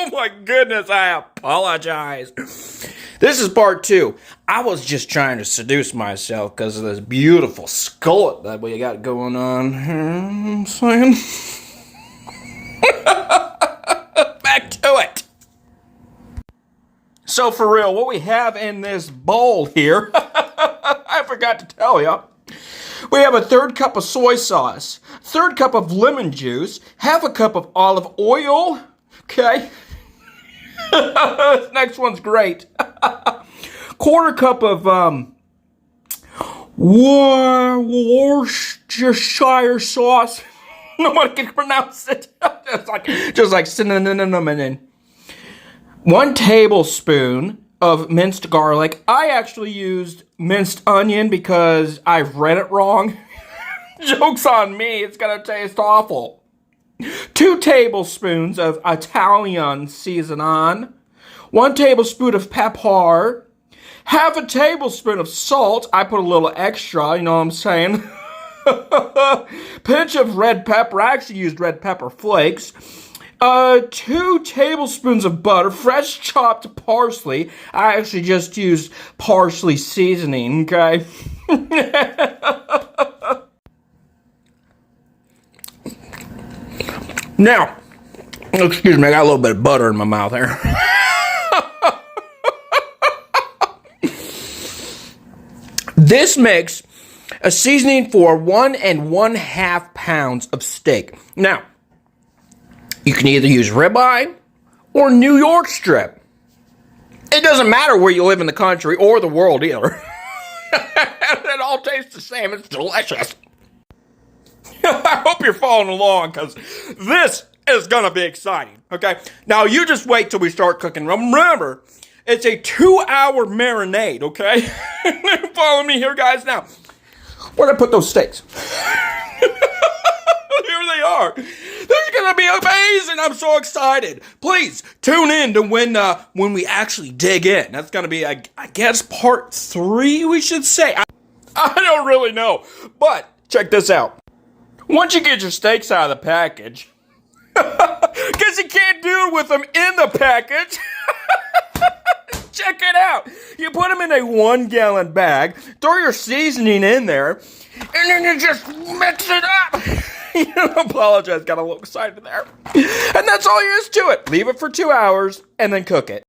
Oh my goodness, I apologize. This is part 2. I was just trying to seduce myself because of this beautiful skillet that we got going on. You know what I'm saying? Back to it. So for real, what we have in this bowl here, I forgot to tell you. We have a 1/3 cup of soy sauce, 1/3 cup of lemon juice, 1/2 cup of olive oil. Okay. This next one's great. 1/4 cup of Worcestershire sauce. Nobody can pronounce it. just like cinnamon. 1 tablespoon of minced garlic. I actually used minced onion because I read it wrong. Joke's on me, it's gonna taste awful. 2 tablespoons of Italian seasoning. 1 tablespoon of pepper. 1/2 tablespoon of salt. I put a little extra, you know what I'm saying? Pinch of red pepper. I actually used red pepper flakes. 2 tablespoons of butter, fresh chopped parsley. I actually just used parsley seasoning, okay? Now, excuse me, I got a little bit of butter in my mouth here. This makes a seasoning for 1 1/2 pounds of steak. Now, you can either use ribeye or New York strip. It doesn't matter where you live in the country or the world either. It all tastes the same. It's delicious. I hope you're following along because this is going to be exciting. Okay? Now, you just wait till we start cooking. Remember, it's a 2-hour marinade. Okay? Follow me here, guys. Now, where did I put those steaks? Here they are. This is gonna be amazing. I'm so excited. Please tune in to when we actually dig in. That's gonna be, I guess, part 3. We should say. I don't really know, but check this out. Once you get your steaks out of the package, because you can't do it with them in the package. Check it out. You put them in a 1-gallon bag, throw your seasoning in there, and then you just mix it up. You don't apologize, got a little excited there. And that's all there is to it. Leave it for 2 hours and then cook it.